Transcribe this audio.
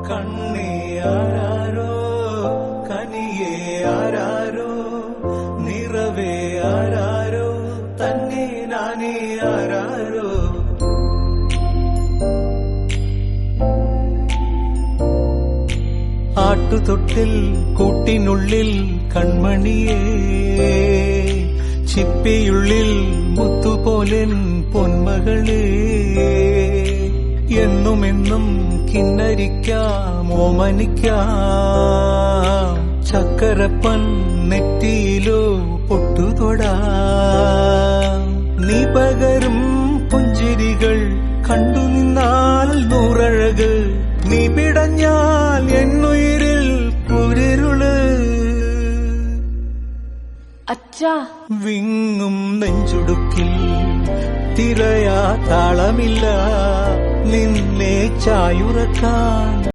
കണ്ണേ ആരാരോ കനിയേ ആരാരോ നിറവേ ആരാരോ തന്നെ നാനേ ആരാരോ ആട്ടുതൊട്ടിൽ കൂട്ടിനുള്ളിൽ കൺമണിയേ ചിപ്പിയുള്ളിൽ മുത്തുപോലെൻ പൊന്മകളേ എന്നുമെന്നും കിന്നരിക്കാം ഓമനിക്കാം ചക്കരപ്പൻ നെറ്റിയിലോ പൊട്ടുതൊടാം നീ പകരും പുഞ്ചിരികൾ കണ്ടു നിന്നാൽ നൂറഴക് നീ പിടഞ്ഞാൽ എന്നുയിരിൽ കുരിരുള് അച്ഛാ വിങ്ങും നെഞ്ചുടുക്കിൽ തിരയാ താളമില്ല നിന്നെ ചായുറക്കാൻ